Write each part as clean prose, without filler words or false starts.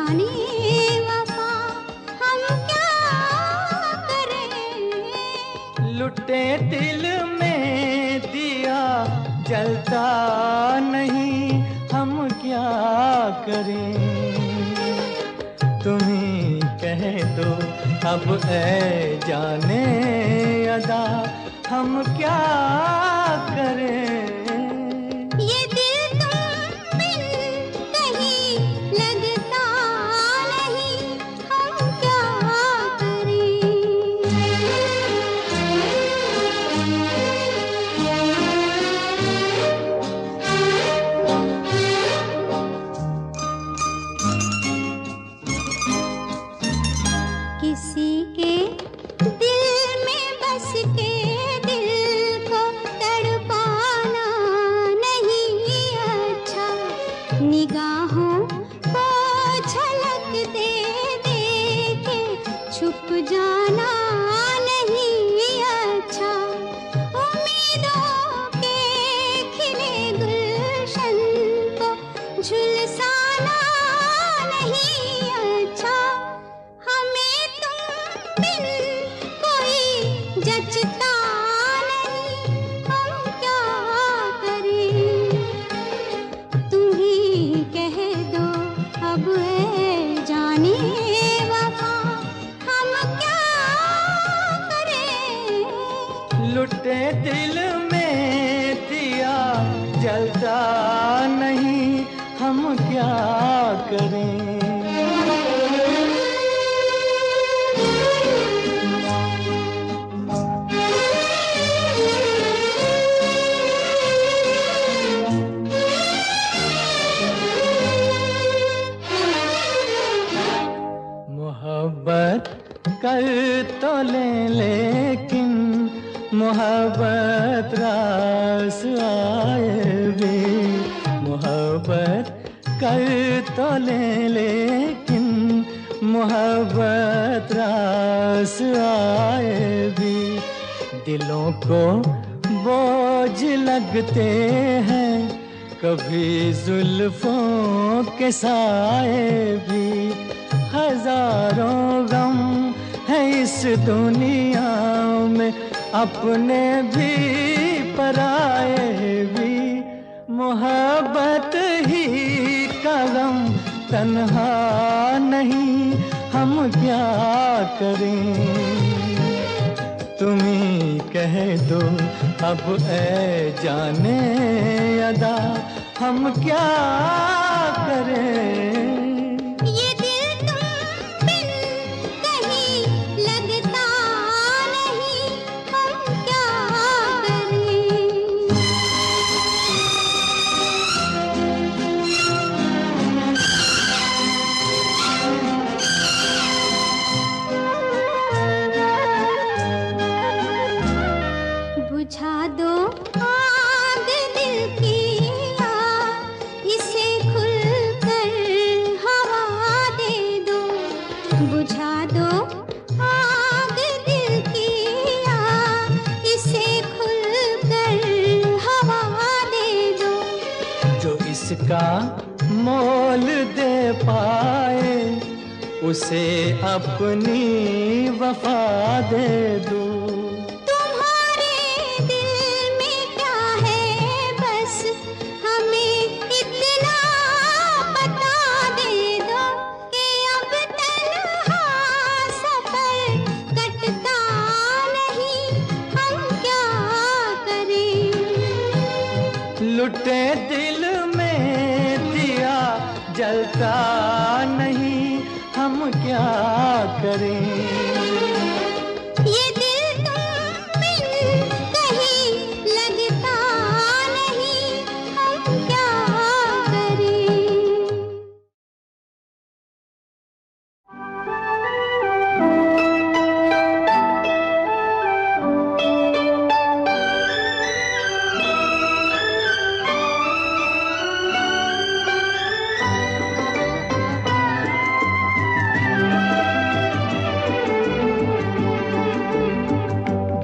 जाने वफा हम क्या करें। लुटे दिल में दिया जलता नहीं, हम क्या करें। तुम्ही कह दो अब ऐ जाने अदा, हम क्या करें। ये दिल तुम बिन कहीं लगता नहीं, हम क्या करें। किसी के दिल में बस के दिल को तड़पाना नहीं अच्छा, निगाहों को झलक दे दे के छुप जाना नहीं अच्छा। उम्मीदों के खिले गुलशन को झुलसाना नहीं अच्छा, हमें तुम बिन कोई जचता नहीं, हम क्या करें। तुम ही कह दो अब ऐ जाने वफा हम क्या करें। लुटे दिल में दिया जलता नहीं, हम क्या करें। मोहब्बत कर तो ले लेकिन मोहब्बत रास आए भी। मोहब्बत कर तो ले लेकिन मोहब्बत रास आए भी। दिलों को बोझ लगते हैं कभी जुल्फों के साए भी। हजारों गम है इस दुनिया में, अपने भी पराए भी। मोहब्बत ही का गम तन्हा नहीं, हम क्या करें। तुम्ही कह दो अब ऐ जाने अदा, हम क्या करें। ये दिल तुम बिन कहीं लगता नहीं, हम क्या करें। बुझा दो आग दिल की आग, इसे खुलकर हवा दे दो। बुझा दो आग दिल की आग, इसे खुलकर हवा दे दो। जो इसका मोल दे पाए उसे अपनी वफा दे दो। तुम्हारे दिल में क्या है बस हमें इतना बता दे दो, कि अब तन्हा सफर कटता नहीं, हम क्या करें। लुटे दिल में दिया जलता नहीं, हम क्या करें। ये दिल तुम बिन कहीं लगता नहीं, हम क्या करें।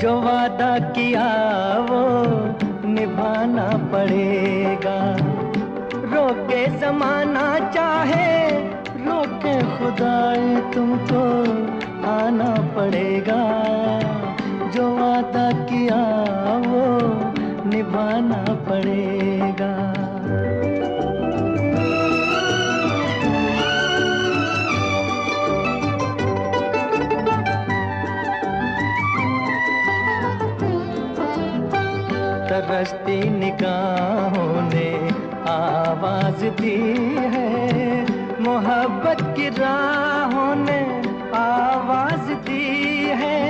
जो वादा किया वो निभाना पड़ेगा। रोके जमाना चाहे रोके खुदाई तुमको आना पड़ेगा, जो वादा किया वो निभाना पड़ेगा। तरसती निगाहों ने आवाज दी है, मोहब्बत की राहों ने आवाज दी है।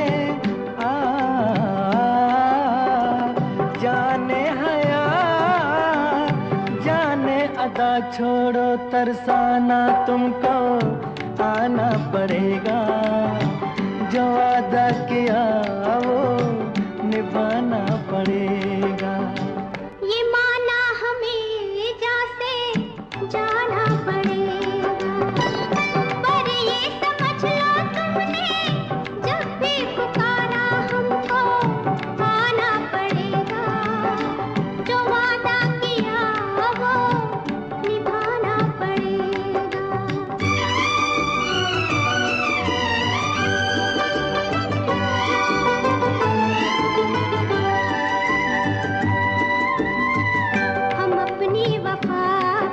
जाने हया जाने अदा छोड़ो, तरसाना तुमको आना पड़ेगा, जो वादा किया वो निभाना पड़ेगा। ये माना हमें जैसे जाना पड़ेगा, पर ये समझ लो तुमने जब भी पुकारा हमको आना पड़ेगा, जो वादा किया वो निभाना पड़ेगा। हम अपनी वफा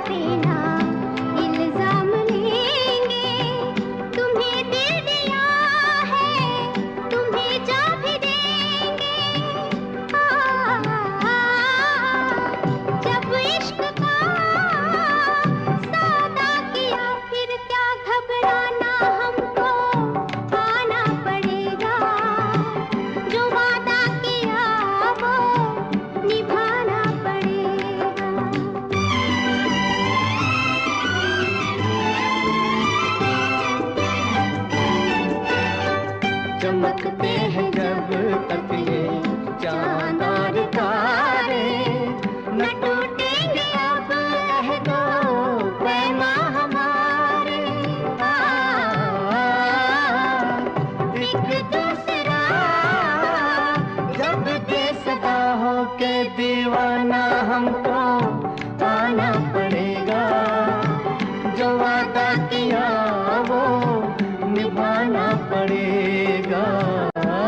पे ना इल्जाम लेंगे, तुम्हें दिल दिया है तुम्हें जा भी देंगे। जब इश्क का सौदा किया फिर क्या घबराना, हमको आना पड़ेगा, जो वादा किया वो निभाना पड़ेगा। चमकते हैं जब तक ये चांद और तारे, न टूटेंगे अब अहदो पैमा हमारे। एक दूसरा जब बेसदा हो के दीवाना, हमको आना पड़ेगा, जो वादा किया वो निभाना पड़ेगा,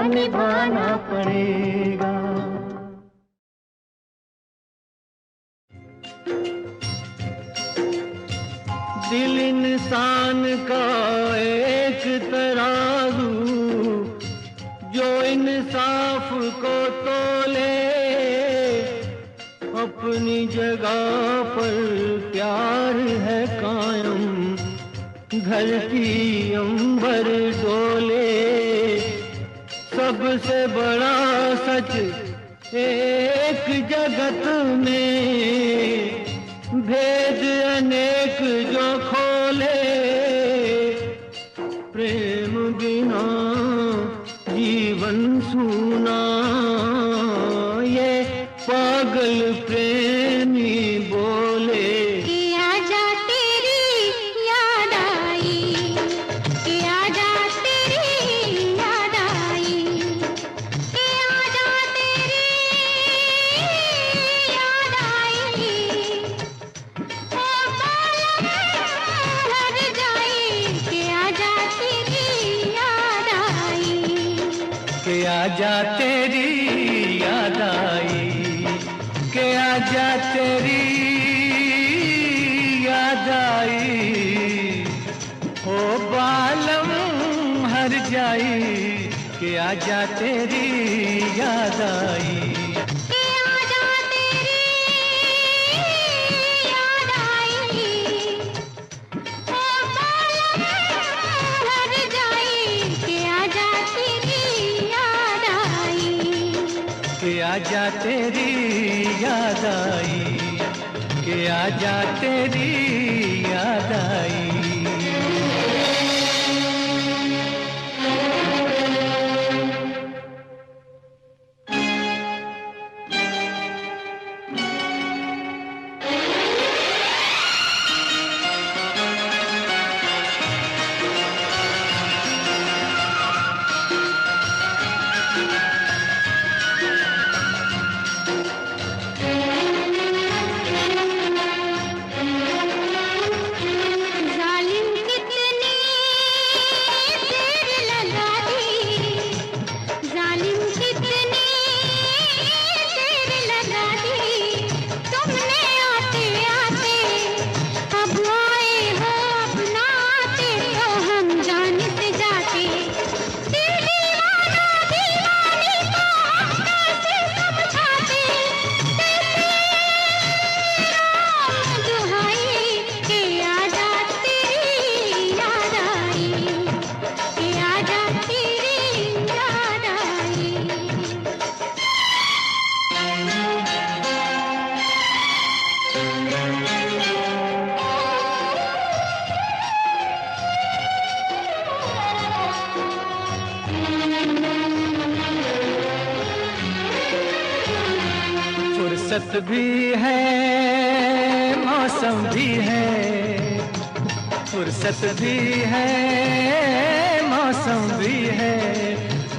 निभाना पड़ेगा। दिल इंसान का एक तराजू, जो इंसाफ को तोले, अपनी जगह पर प्यार है कायम, धरती अंबर डोले। सबसे बड़ा सच एक जगत में, भेद अनेक जो खोले, प्रेम बिना जीवन सूना, ये पागल प्रेमी बोले। कि आजा तेरी याद आई, कि आजा तेरी याद आई, कि आजा तेरी याद आई। ओ बालम हर जाई, कि आजा तेरी याद आई, कि आजा तेरी याद आई, कि आजा तेरी याद आई। ओ बालम हर जाई, कि आजा तेरी याद आई। कि आजा तेरी याद आई। ओ बालम हर जाई, कि आजा तेरी याद आई, कि आजा तेरी याद आई, कि आजा तेरी याद आई। जा फुर्सत भी है मौसम भी है, फुर्सत भी है मौसम भी है,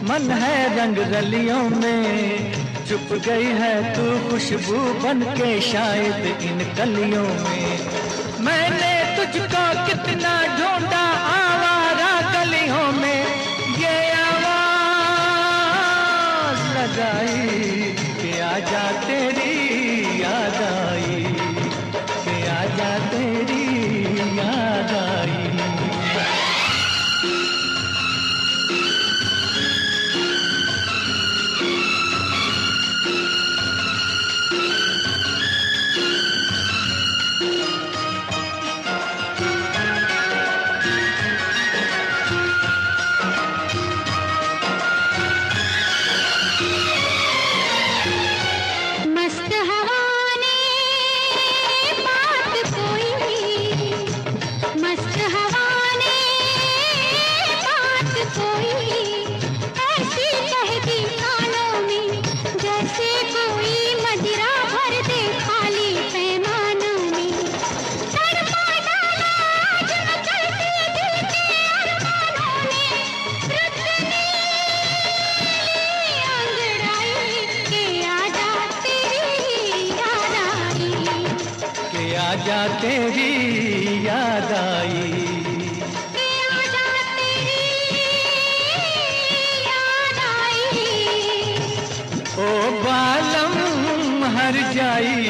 मन है रंग रलियों में, छुप गई है तू खुशबू बन के शायद इन कलियों में। मैंने तुझको कितना ढूंढा आवारा गलियों में, ये आवाज लगाई कि आजा तेरी याद आई, कि आजा तेरी याद आई। आजा तेरी याद आई, आजा तेरी याद आई, ओ बालम हर जाई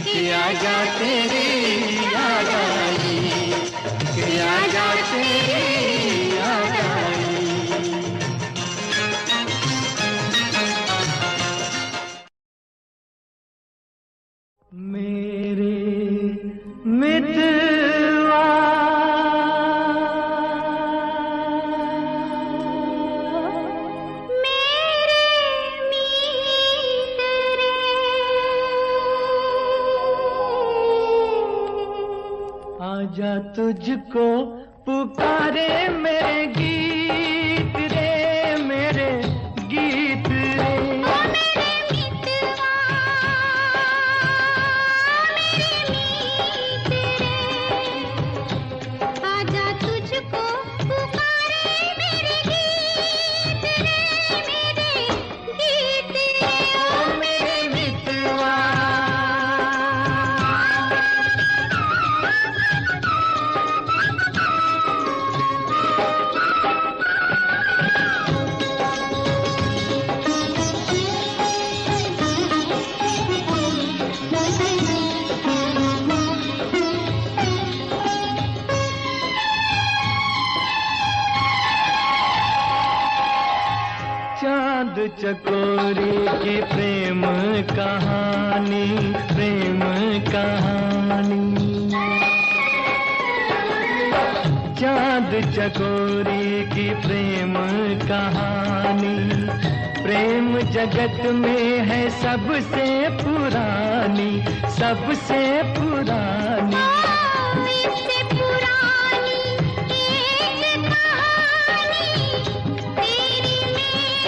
कि आजा तेरी याद आई, कि आजा तेरी याद आई। मेरे मितवा मेरे मीत रे, आजा तुझको पुकारे मेरे गीत रे, मेरे गीत रे। ओ मेरे मितवा मेरे मीत रे, आजा तुझको पुकारे मेरे गीत रे, मेरे गीत रे, ओ मेरे मितवा चांद चकोरी की प्रेम कहानी, प्रेम कहानी। चांद चकोरी की प्रेम कहानी, प्रेम जगत में है सबसे पुरानी, सबसे पुरानी। इससे पुरानी एक कहानी तेरी मेरी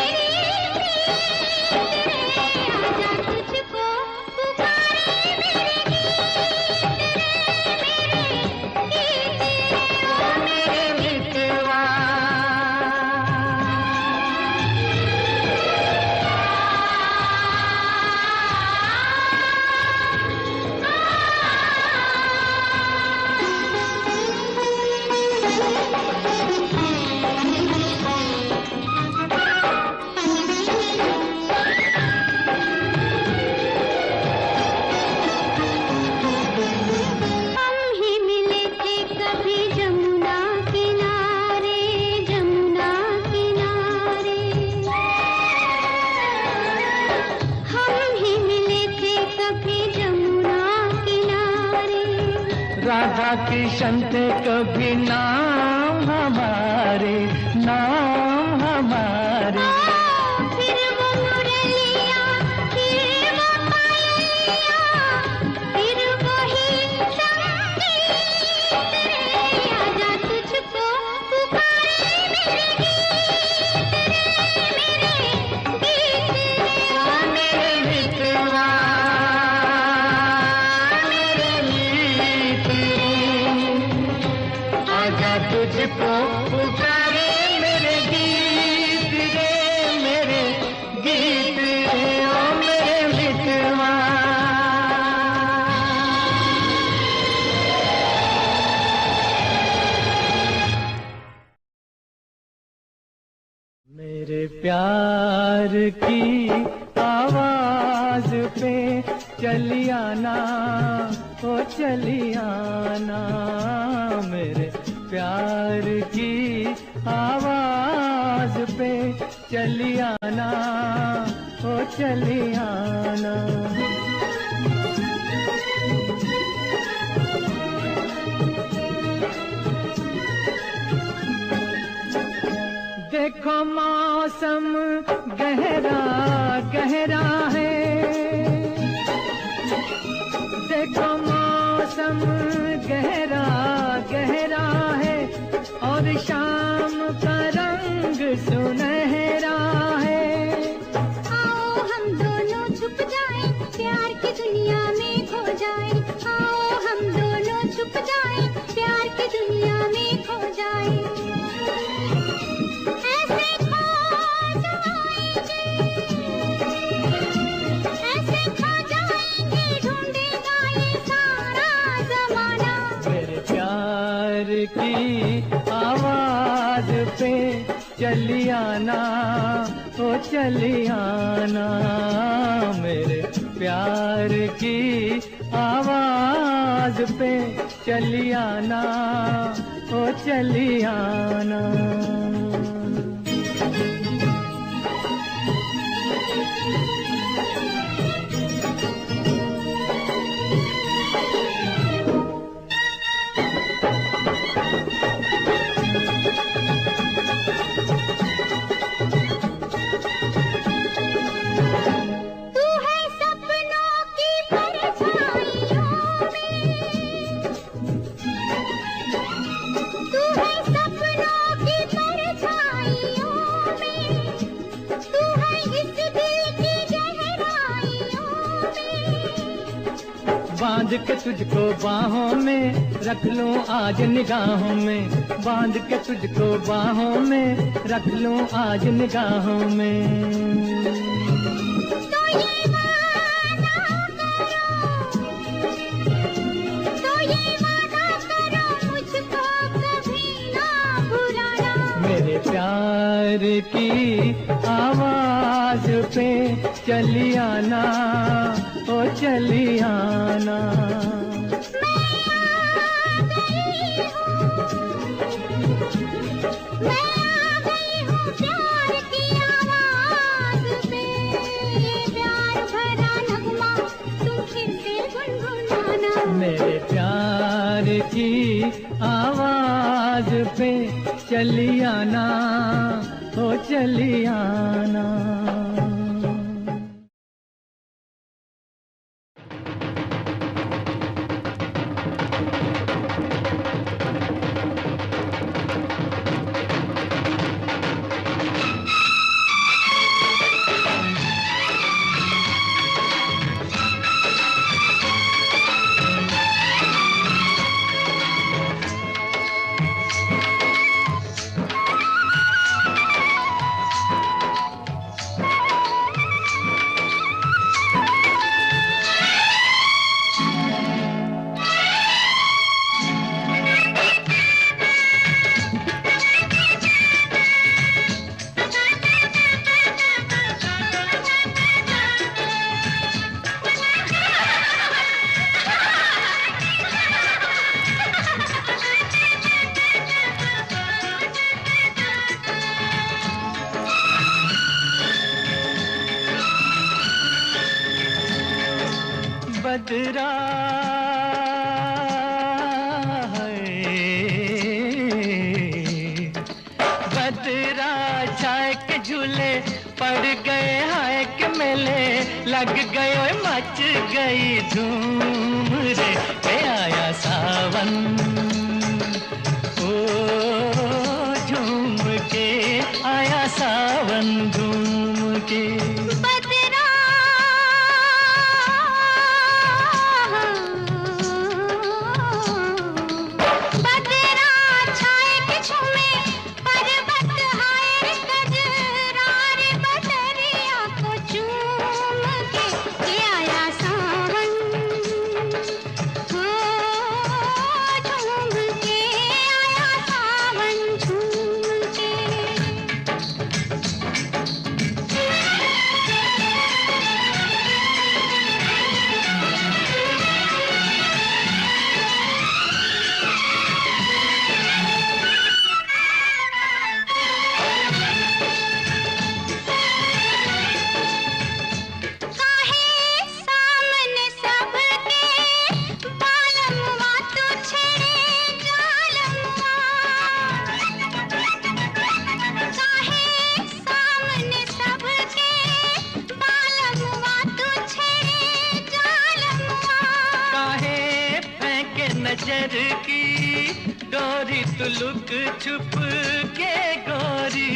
प्रीत रे, आजा तुझको पुकारे मेरे गीत रे, मेरे गीत रे, ओ मेरे मितवा हम ही मिले थे कभी जमुना किनारे, जमुना किनारे। हम ही मिले थे कभी जमुना किनारे, राधा किशन थे कभी नाम हमारे, नाम हमारे। फिर वो मुरलिया, फिर वो पायलिया, फिर वही संगीत रे, आजा तुझको पुकारे मेरे गीत रे, मेरे गीत रे, ओ मेरे मितवा पुकारे मेरे गीत रे, मेरे गीत रे, ओ मेरे मितवा। मेरे प्यार की आवाज पे चली आना, ओ चली आना। मेरे प्यार की आवाज पे चली आना, ओ चली आना। देखो मौसम गहरा गहरा है, देखो मौसम गहरा गहरा है, और शाम का रंग सुनहरा है। आओ हम दोनों छुप जाएं, प्यार की दुनिया में खो जाएं। आओ हम दोनों छुप जाएं, प्यार की दुनिया में खो जाएं। की आवाज पे चली आना, ओ चली आना। मेरे प्यार की आवाज पे चली आना, ओ चली आना। बांध के तुझको बाहों में रख लूं आज निगाहों में, बांध के तुझको बाहों में रख लूं आज निगाहों में। तो ये वादा करो मुझको कभी ना भुलाना। मेरे प्यार की आवाज पे चली आना, ओ चली आना। मैं आ गई हूँ प्यार की आवाज पे, प्यार भरा नगमा तुम फिर से गुनगुनाना। मेरे प्यार की आवाज पे चली आना, ओ चली आना। बदरा बदरा छाए के झूले पड़ गए, हाय के मेले लग गए, ओए मच गई धूम रे। आया सावन ओ झूम के आया सावन झूम के। शहर की डोरी तू लुक छुप के गोरी।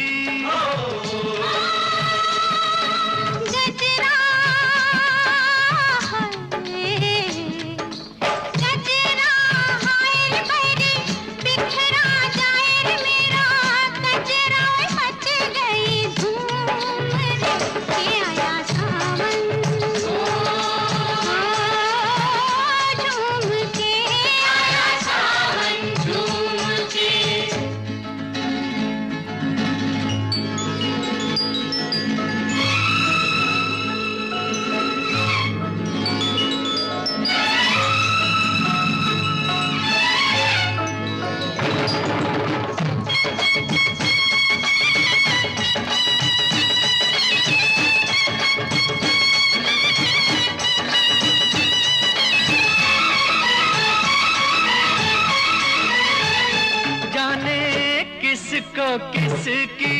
किसको किसकी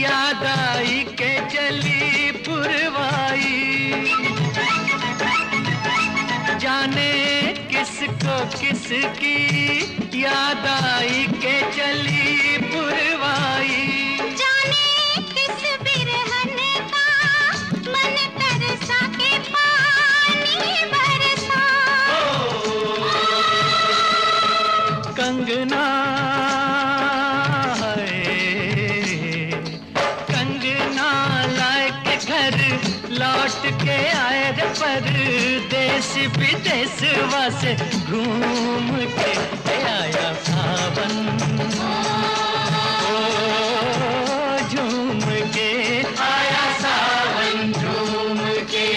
याद आई के चली पुरवाई। जाने किसको किसकी याद आई के चली पुरवाई। जाने किस बिरहन का मन तरसा के पानी बरसा। कंगना लौट के आए रे परदेश विदेशवा से घूम के आया सावन। ओ झूम के आया सावन झूम के।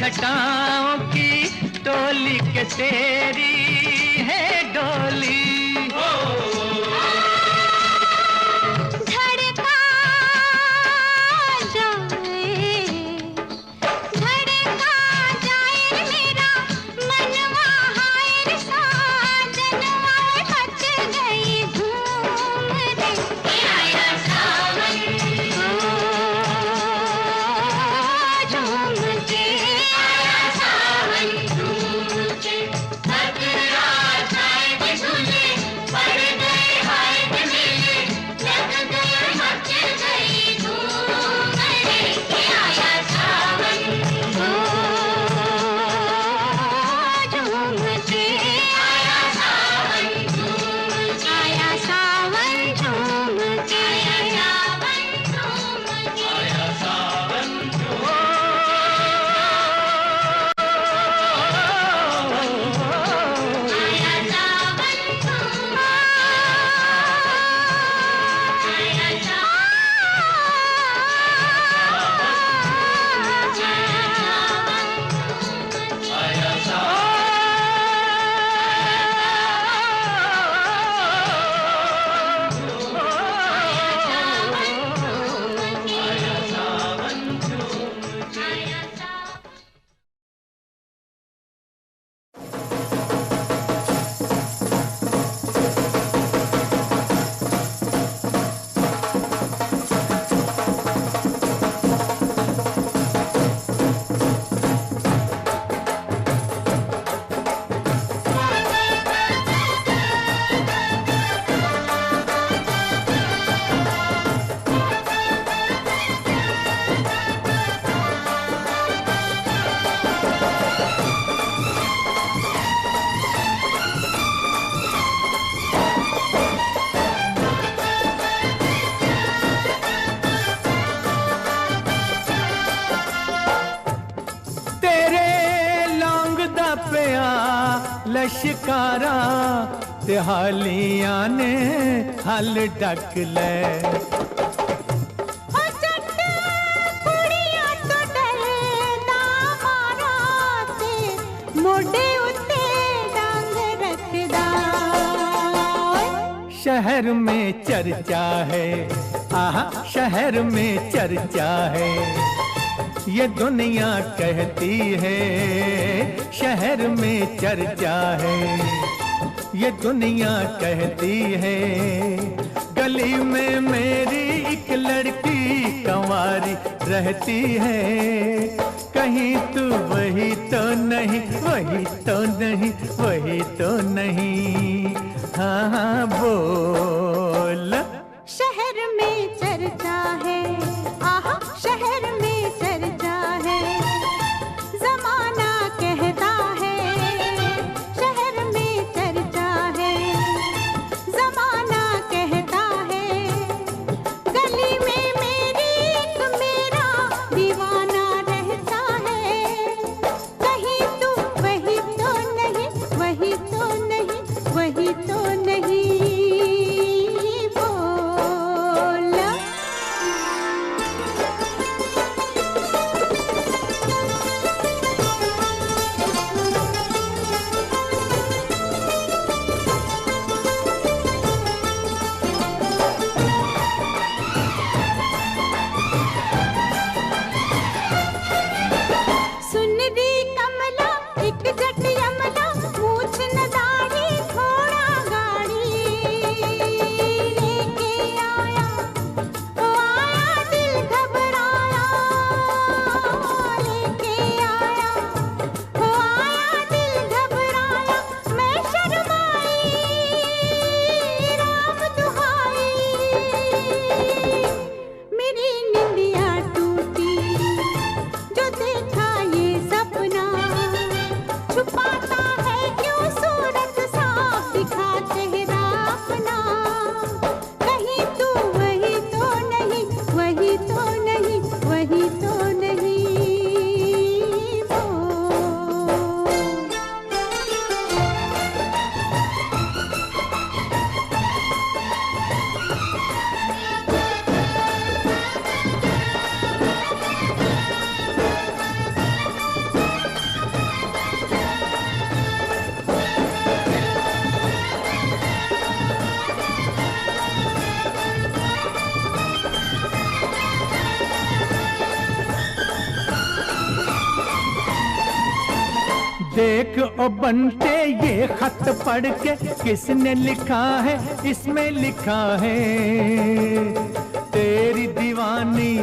घटाओं की टोली के तेरी है डोली। धड़का जाए मेरा मनवा हाय साजनवा मच गई धूम रे आया सावन झूम के। लश्कारा खुशहालियां ने हल ढक ले। मोढे उत्ते डांग रखदा। शहर में चर्चा है, आहा शहर में चर्चा है, ये दुनिया कहती है। शहर में चर्चा है, ये दुनिया कहती है। गली में मेरी एक लड़की कंवारी रहती है। कहीं तू वही तो नहीं, वही तो नहीं, वही तो नहीं। हाँ हाँ बोल। शहर में चर्चा है, आहा शहर में चर्चा है, जमाना कहता है। शहर में चर्चा है, जमाना कहता है। गली में मेरी एक मेरा दीवाना रहता है। कहीं तू वही तो नहीं, वही तो नहीं, वही तो नहीं। देख ओ बंटे ये खत पढ़ के किसने लिखा है। इसमें लिखा है तेरी दीवानी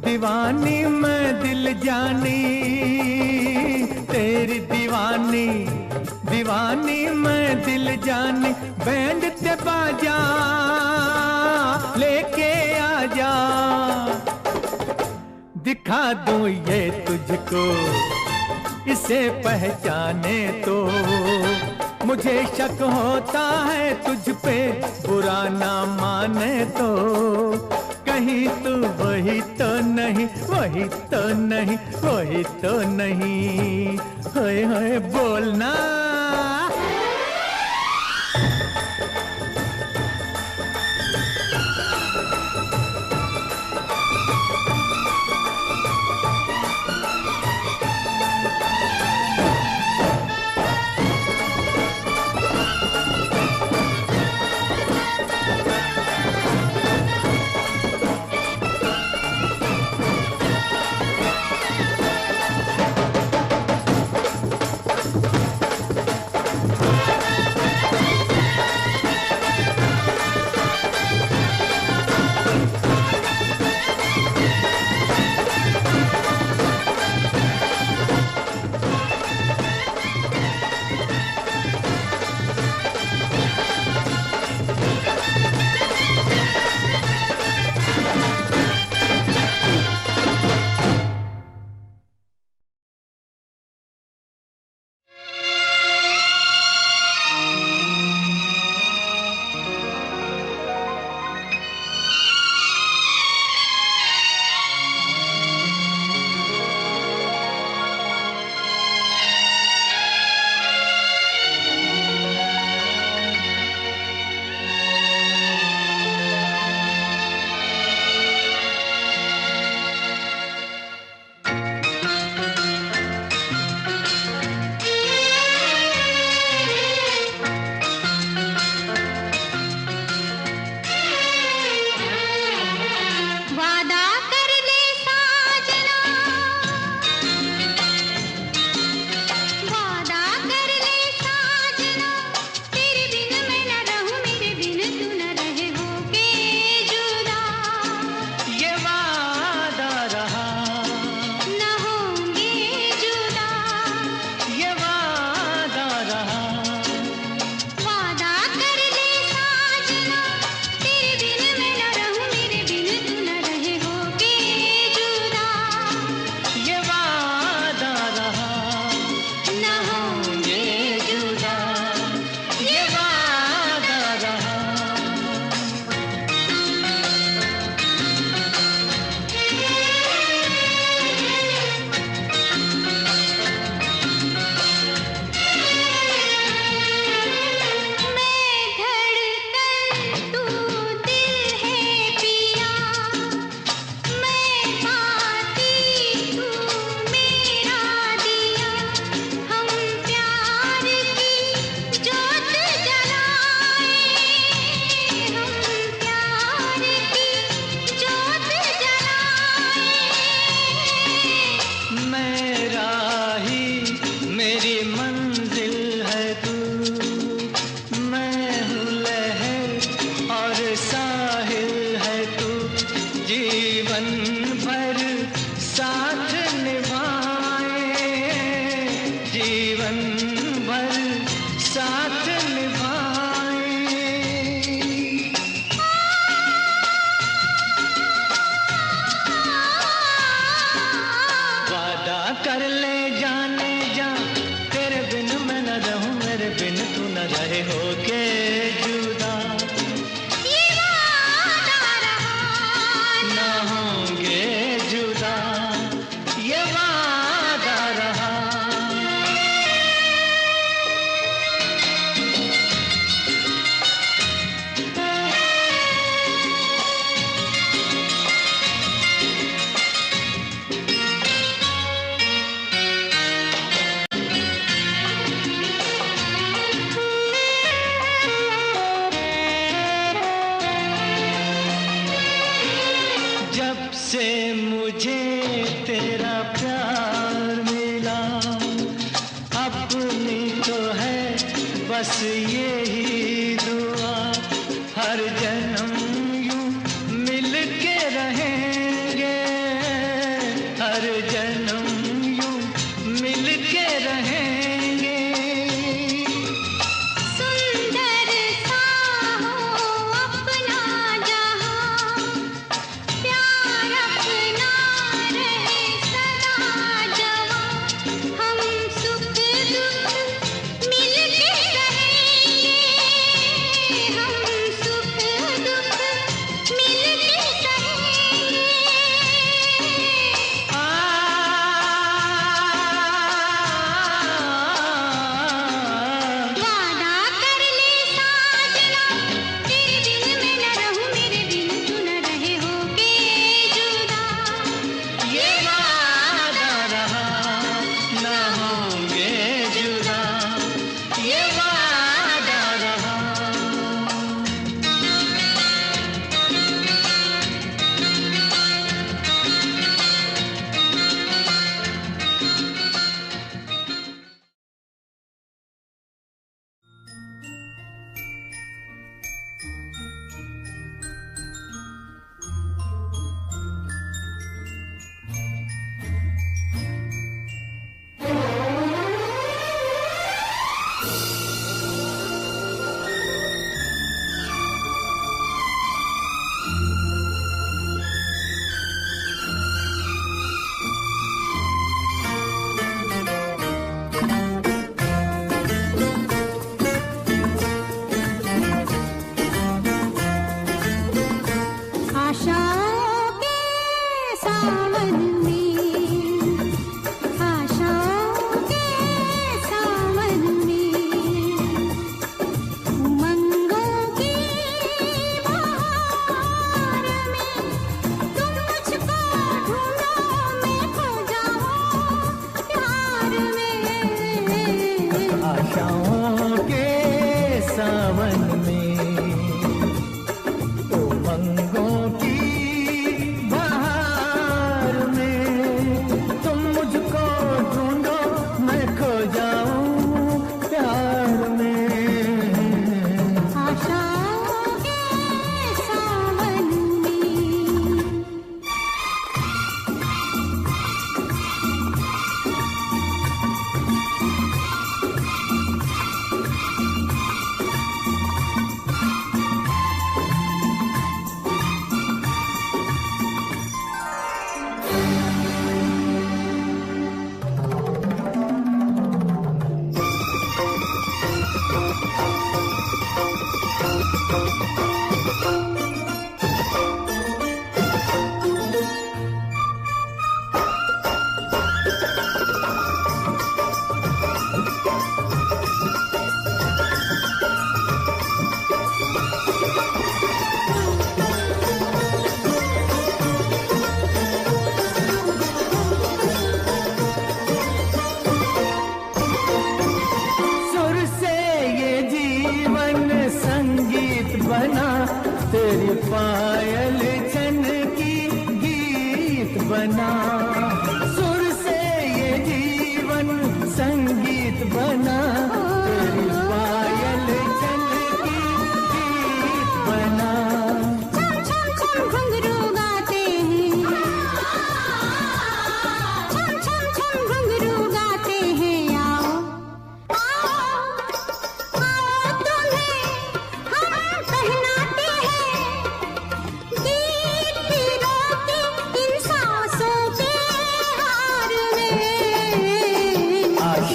दीवानी मैं दिल जानी। तेरी दीवानी दीवानी मैं दिल जानी। बैंड ते बाजा लेके आजा, दिखा दूं ये तुझको इसे पहचाने तो। मुझे शक होता है तुझ पे बुरा ना माने तो। कहीं तू वही तो नहीं, वही तो नहीं, वही तो नहीं। होए होए बोलना। कर ले जाने जा, तेरे बिन मैं न रहूं, मेरे बिन तू न रहे, होके जुदा ये वादा रहा न होंगे जुदा, ये वादा रहा। जब से मुझे तेरा प्यार मिला, अपनी तो है बस यही दुआ, हर जन्म यूं मिल के रहेंगे, हर जन्म यूं मिल के रहेंगे। सुंदर सा हो अपना जहां, प्यार अपना रहे सदा जवां, हम सुख दुख मिल के रहेंगे, हम सुख दुख मिल के सहेंगे। आ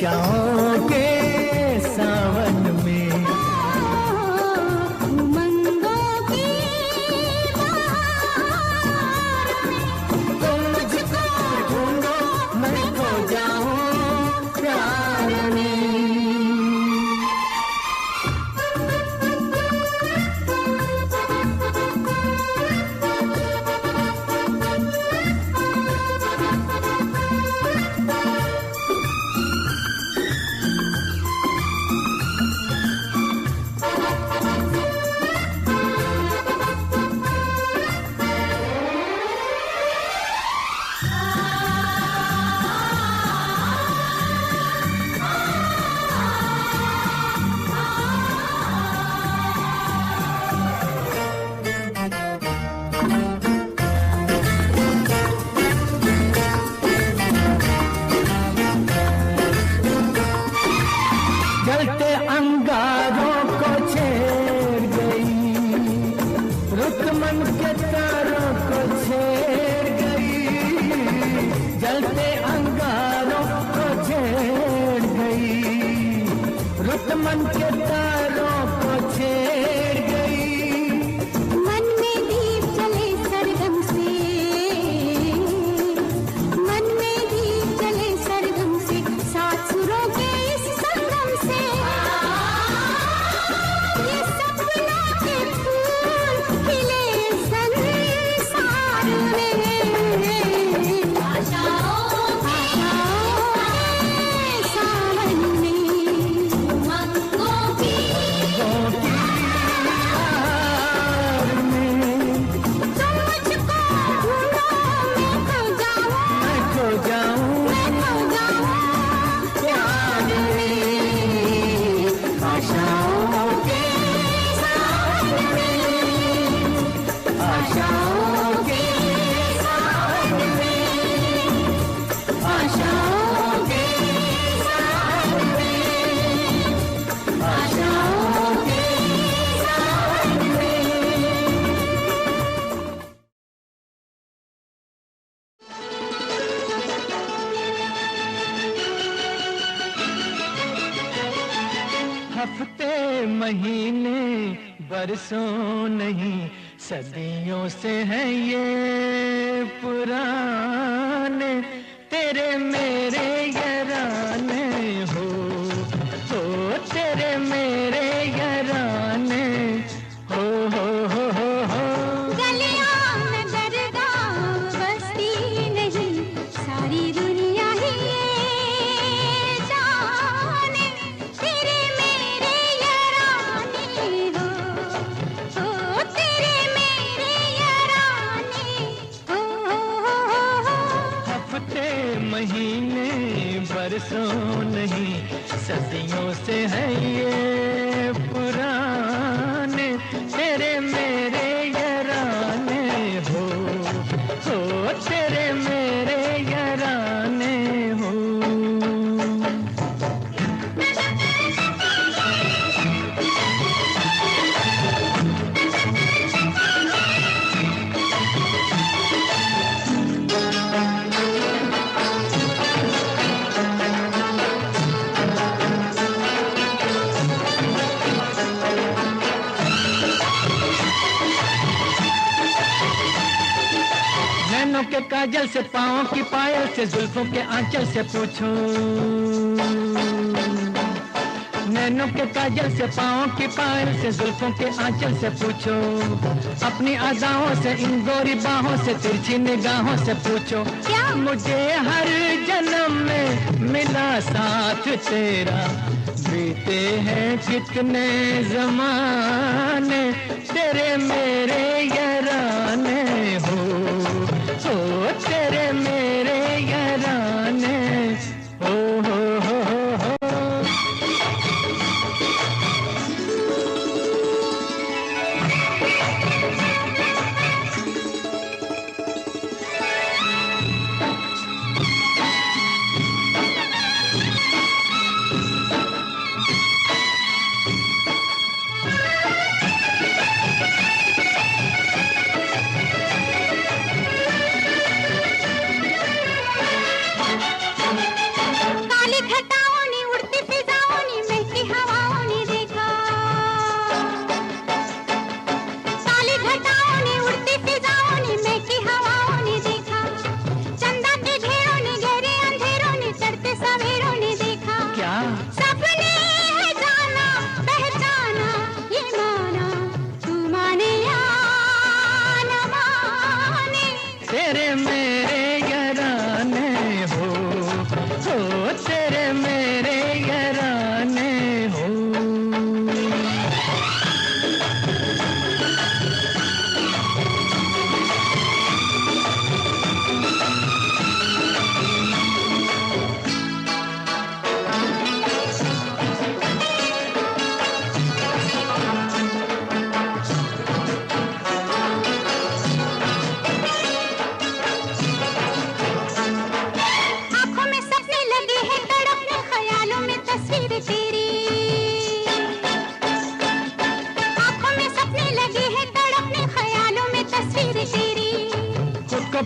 आशाओं के सावन में। उमंगों की बहार में तुम मुझको ढूंढो मैं खो जाऊं प्यार में। जलते अंगारों को छेड़ गई, रुत मन के तारों को छेड़ गई। जलते अंगारों को छेड़ गई, रुत मन के तारों को छेड़ गई। मन में दीप जले सरगम से, मन में दीप जले सरगम से, सात सुरों के इस संगम से। ये सपनों के फूल खिले संसार में। आशाओं के सावन में उमंगों की प्यार में तुम मुझको ढूंढो मैं खो जाऊं, मैं खो जाऊं मैं खो जाऊं प्यार में। आशाओं के सावन में, आशाओं के सावन में, आशाओं के सावन में, आशाओं के सावन में। हफ्ते महीने बरसों नहीं सदियों से हैं ये पुराने, तेरे मेरे याराने हो तेरे मेरे याराने हो। गलियां में दरगाह बसती नहीं, सारी दुनिया ही ये जाने, तेरे मेरे याराने हो तेरे मेरे याराने हो। हफ्ते महीने बरसों नहीं सदियों से है ये पुराने, तेरे मेरे याराने हो तेरे मेरे याराने हो। नैनों के काजल से पाँव की पायल से, जुल्फों के आंचल से पूछो। नैनों के काजल से पाँव की पायल से, जुल्फों के आंचल से पूछो। अपनी अदाओं से, इन गोरी बाहों से, तिरछी निगाहों से पूछो। क्या मुझे हर जन्म में मिला साथ तेरा, बीते हैं कितने जमाने, तेरे मेरे याराने हो तेरे मेरे याराने हो।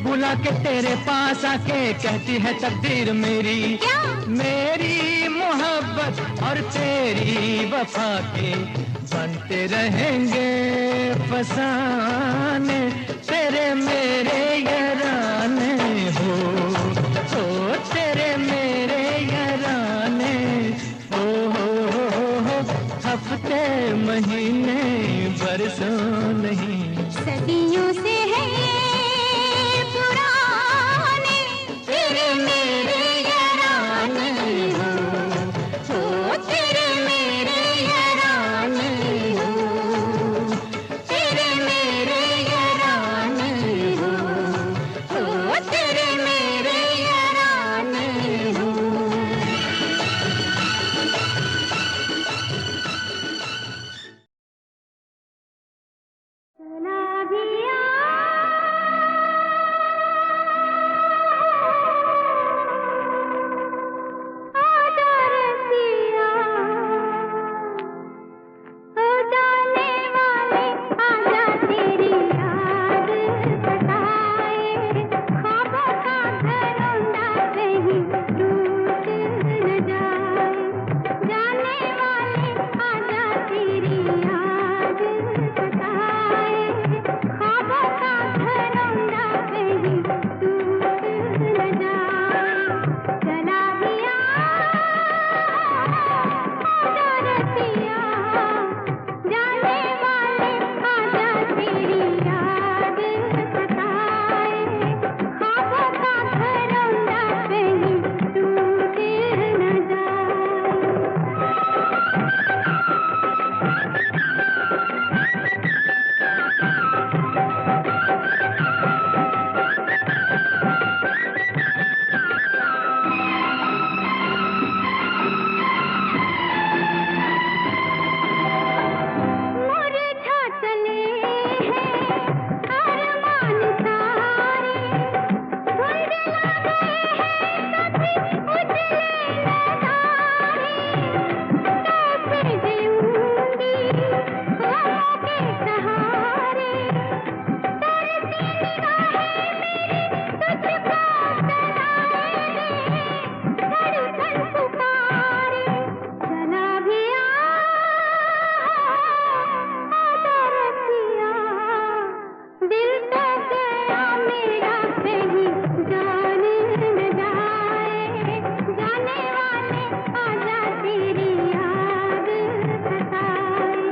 बुला के तेरे पास आके कहती है तकदीर मेरी क्या? मेरी मोहब्बत और तेरी वफा के बनते रहेंगे फसाने तेरे मेरे याराने हो तेरे मेरे याराने हो हफ्ते महीने बरसों नहीं सदियों से है पुराने तेरे मेरे याराने हो तेरे मेरे याराने हो तेरे मेरे याराने हो तेरे मेरे याराने हो। चला गया आजा रसिया हो जाने वाले आजा तेरी याद सताए ख्वाबों का घरौंदा कहीं टूट न जाए जाने वाले आजा तेरी याद सताए ख्वाबों का घरौंदा कहीं टूट न जाए चला गया आजा रसिया जाने वाले आजा तेरी याद सताए ख्वाबों का घरौंदा कहीं टूट न मुरझा चले हैं अरमान सारे धुंधला गए हैं कभी उजले नजारे कैसे जीऊंगी ख्वाबों के सहारे तरसी निगाहें मेरी तुझको सलाए धड़कन पुकारे चला गया आजा रसिया दिल तो गया मेरा कहीं जान न जाए जाने वाले आजा तेरी याद सताए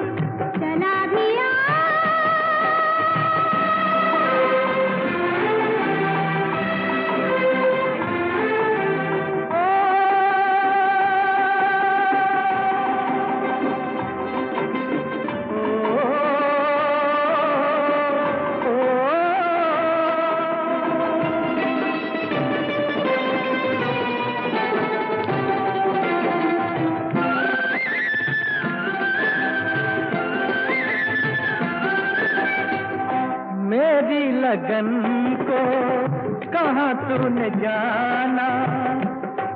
चला गया मेरी लगन को कहाँ तूने जाना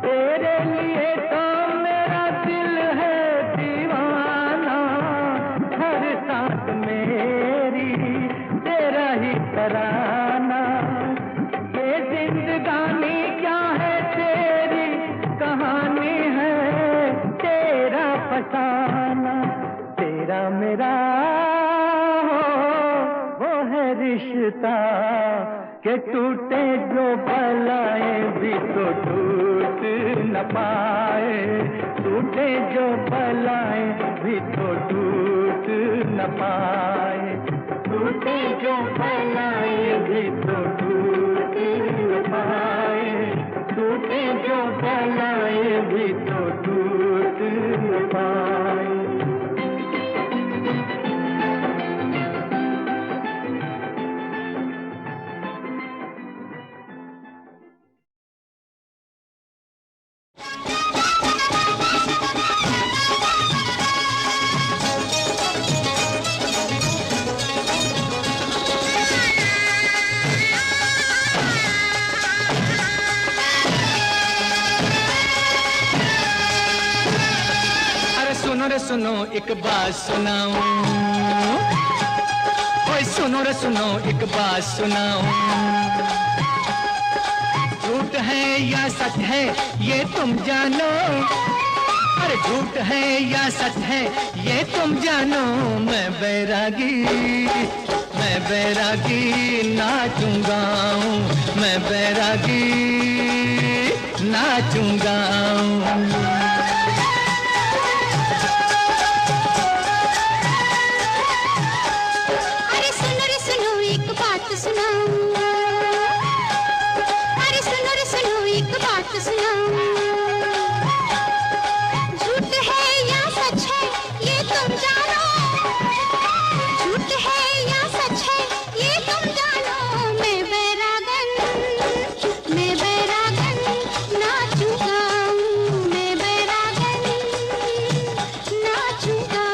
तेरे लिए तो मेरा दिल है दीवाना हर सांस मेरी तेरा ही तराना ये जिंदगानी क्या है तेरी कहानी है तेरा फसाना तेरा मेरा वो है रिश्ता के टूटे जो भलाए भी तो टूट न पाए टूटे जो भलाए भी तो टूट न पाए टूटे जो भलाए भी तो टूट न पाए टूटे जो भलाए भी तो टूट न पाए सुनो रे सुनो एक बात सुनाऊं ओए सुनो रे सुनो एक बात सुनाऊं, झूठ है या सच है ये तुम जानो, अरे झूठ है या सच है ये तुम जानो। मैं बैरागी नाचूंगा, मैं बैरागी नाचूंगा। अरे सुनो रे सुनो एक बात सुनाऊं, अरे सुनो रे सुनो एक बात सुनाऊं, झूठ है या सच है ये तुम जानो, झूठ है या सच है ये तुम जानो। मैं बैरागन नाचूंगा, मैं बैरागन नाचूंगा।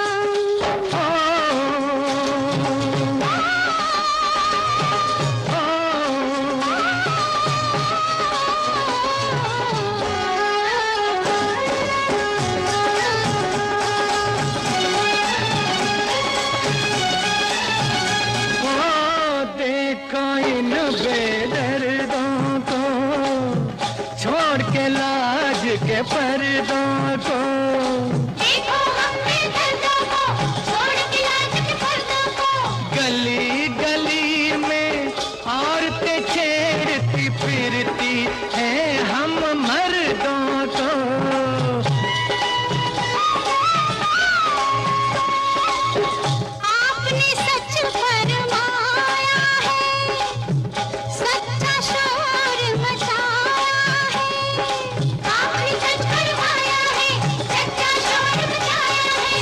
देखो इन बेदर्दों को, छोड़ के लाज के पर्दों को, देखो हम बेदर्दों को, छोड़ के लाज के पर्दों को, गली गली में औरतें छेड़ती फिरती है हम मर्दों को। आपने सच फरमाया है, सच्चा शोर मचाया है, आपने सच फरमाया है, सच्चा शोर मचाया है।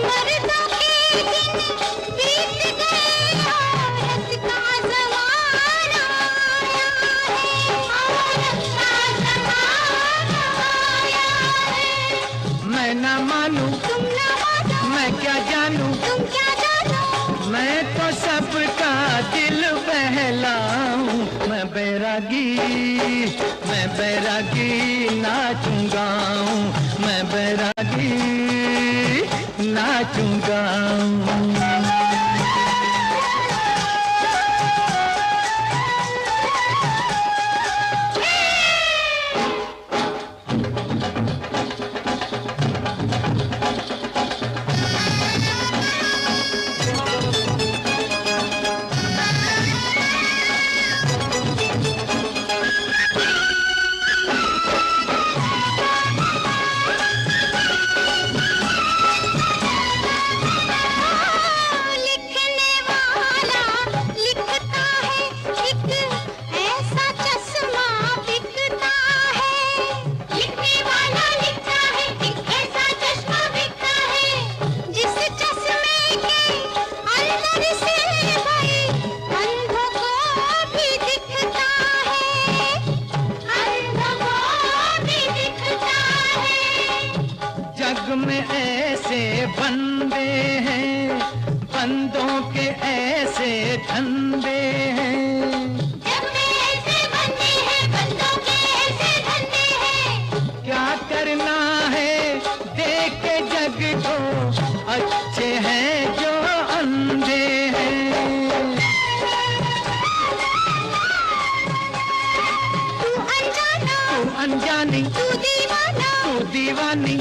मर्दों के दिन बीत गए, औरत का ज़माना आया है, औरत का ज़माना आया है। मैं ना मानूं, तुम ना मानो, मैं क्या जानूं, तुम क्या जानो, मैं तो सबका दिल बहलाऊं। मैं बैरागी नाचूंगा, मैं बैरागी नाचूंगा। लिखने वाला लिखता है, एक ऐसा चश्मा बिकता है। लिखने वाला लिखता है, एक ऐसा चश्मा बिकता है, जिस चश्मे के अंदर से भाई अंधों को भी दिखता है, अंधों को भी दिखता है। जग में ऐसे बंदे हैं, बंदों के ऐसे धंधे हैं। जग में ऐसे बंदे हैं, बंदों के ऐसे धंधे हैं। क्या करना है देख के जग को, अच्छे हैं जो अंधे हैं। तू अनजाना, तू अनजानी, तू दीवाना, तू दीवानी,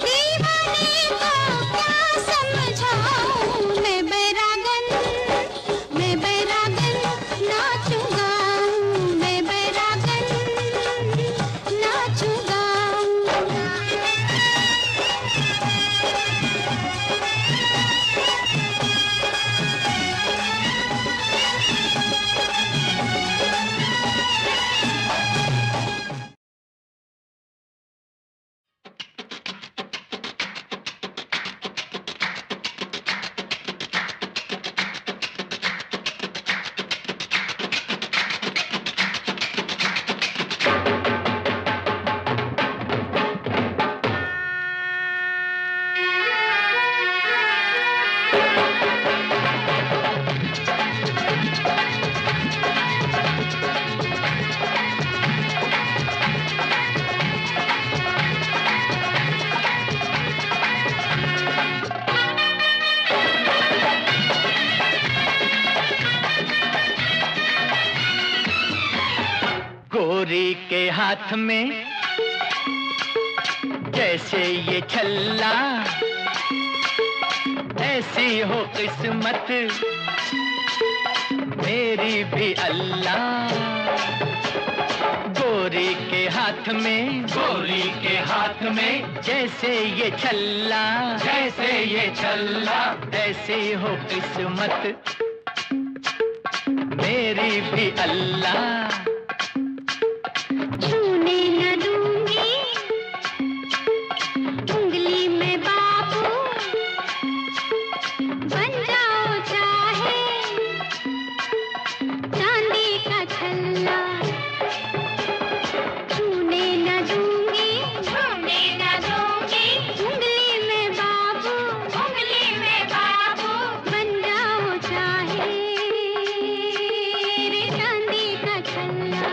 दीवाने को क्या समझाऊं। मैं बैरागन नाचूंगा, मैं बैरागन नाचूंगा। हाथ में जैसे ये छल्ला, ऐसी हो किस्मत मेरी भी अल्लाह। गोरी के हाथ में, गोरी के हाथ में जैसे ये छल्ला, जैसे ये छल्ला, ऐसी हो किस्मत मेरी भी अल्लाह। छूने न दूंगी उंगली में बाबू, बन जाओ चाहे चांदी का छल्ला। छूने न दूंगी, छूने न दूंगी उंगली में बाबू, उंगली में बाबू, बन जाओ चाहे रे चांदी का छल्ला।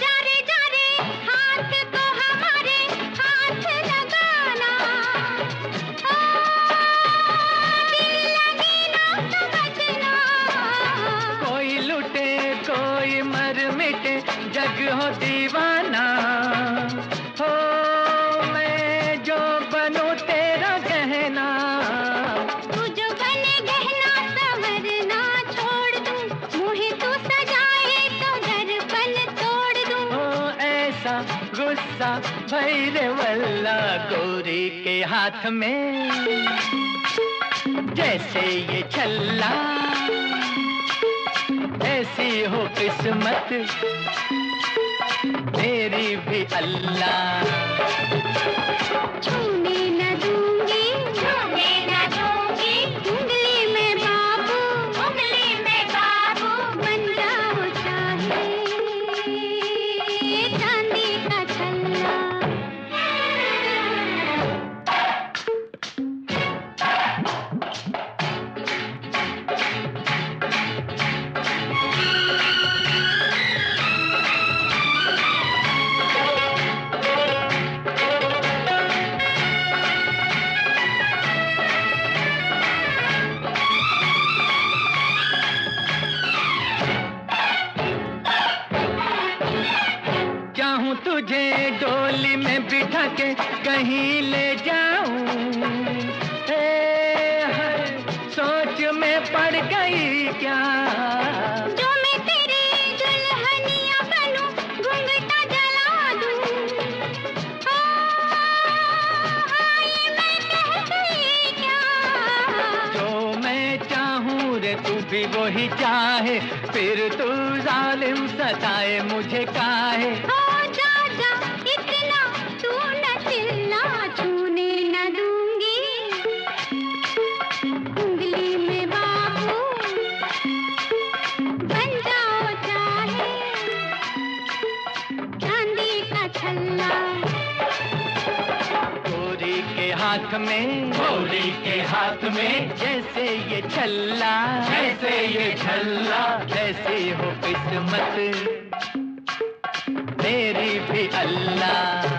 जारे जारे हाथ को हमारे हाथ लगाना, ओ दिल लगी ना समझना। कोई लुटे कोई मर मिटे जग हो दीवाना, हो मैं जो बनूं तेरा गहना। तू जो बने गहना संवरना छोड़ दूं, मुहे तू सजाए तो दर्पण तोड़ दूं। ओ ऐसा गुस्सा भैरे वल्ला, गोरी के हाथ में जैसे ये छल्ला, ऐसी हो किस्मत मेरी भी अल्लाह। छूने न दूंगी, छूने न दूंगी उंगली में बाबू, उंगली में बाबू, बन जाओ चाहे चांदी का छल्ला। चाहूं तुझे डोली में बिठा के कहीं ले जाऊं, हाय, सोच में पड़ गई क्या। जो मैं तेरी दुल्हनिया बनूं, घूंघटा जला दूं। ओ हाय मैं कह गई क्या। जो मैं चाहूं रे तू भी वही चाहे, फिर तू जालिम सताए मुझे काहे। ओ जा जा इतना तू न चिल्ला, छूने न दूंगी उंगली में बाबू, बन जाओ चाहे चांदी का छल्ला। गोरी के हाथ में, गोरी के हाथ में जैसे ये छल्ला, जैसे ये छल्ला, ऐसी हो किस्मत मेरी भी अल्लाह।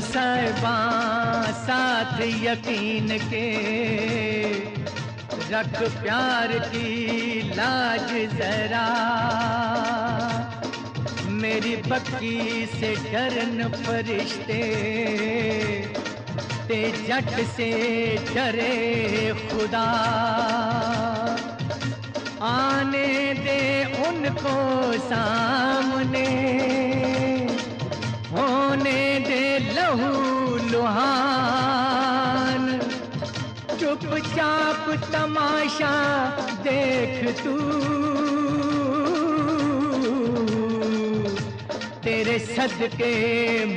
साहिबा साथ यकीन के, रख प्यार की लाज जरा, मेरी बक्की से डरन फरिश्ते, ते जट से डरे खुदा। आने दे उनको सामने, होने दे लहू लुहान, चुपचाप तमाशा देख तू, तेरे सदके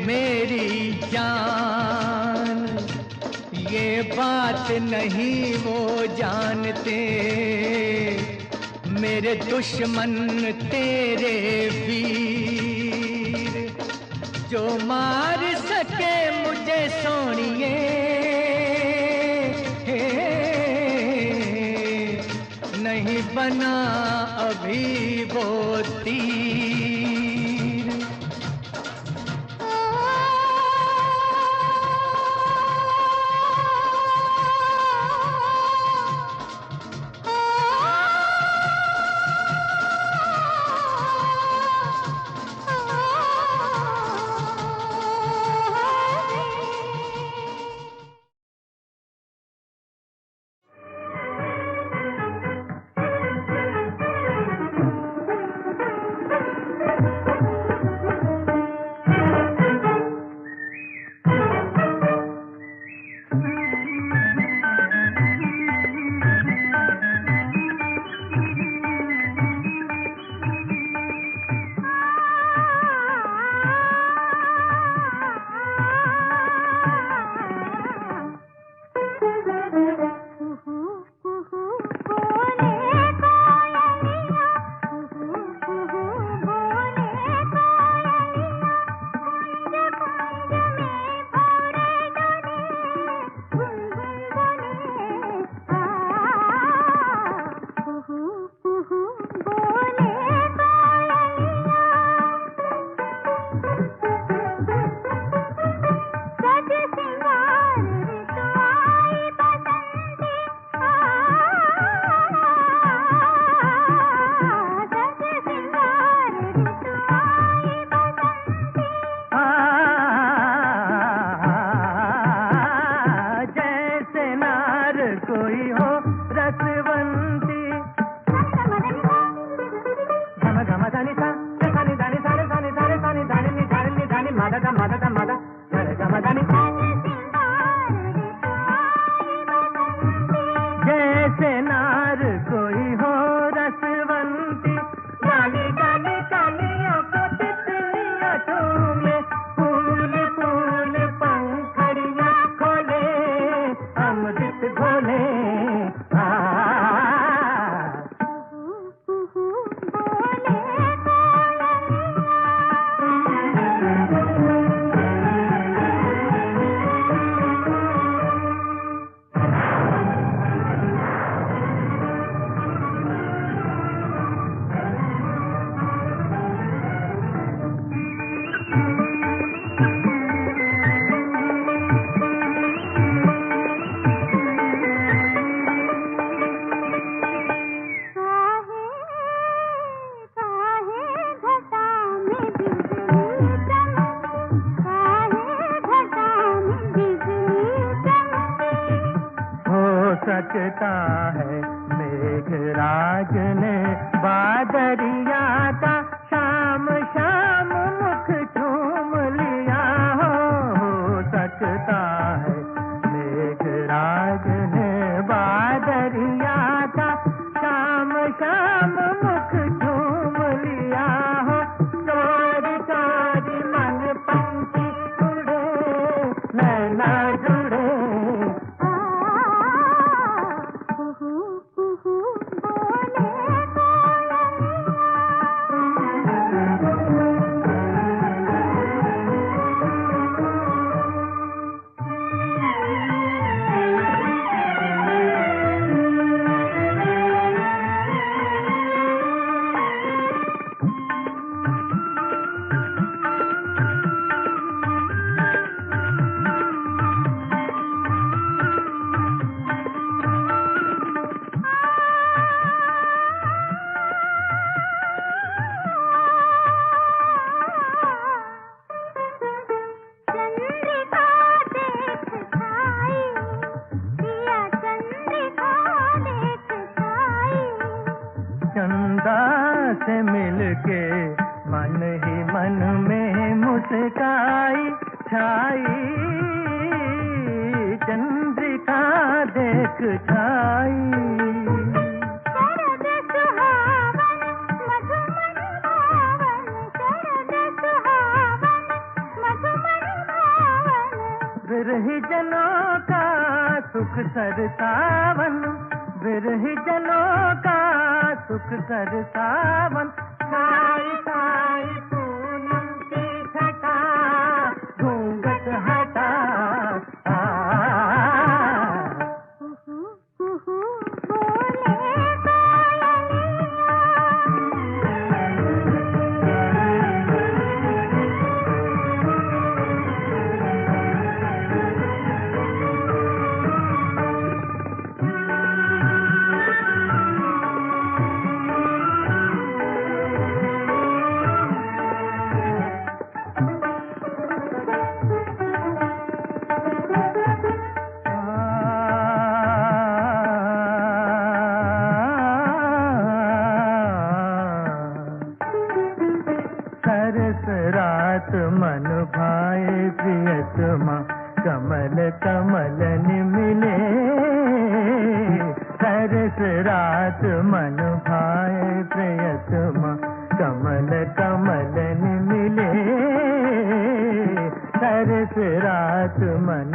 मेरी जान। ये बात नहीं वो जानते, मेरे दुश्मन तेरे वीर, जो मार सके मुझे सोनिए, नहीं बना अभी वो तीर। सकता है मेघराज ने बादरिया का शाम शाम मुख चूम लिया हो सकता है मेघराज ने बादरिया का शाम शाम मुख चूम लिया हो। चोरी चोरी मन पंछी उड़े नैना जुड़े बोले तुमसे मिलके मन ही मन में मुस्काई छाई, चंद्रिका देख छाई। शरद सुहावन मधुमन भावन, शरद सुहावन मधुमन भावन। विरही जनों का सुख सरसावन, विरही जनों का सुख सरसावन। साई साई पूनम की छटा, घूंघट हटा। रात मन भाए प्रियतमा, कमल कमलन मिले। सरस रात मन भाए प्रियतमा, कमल कमलन मिले। सरस रात मन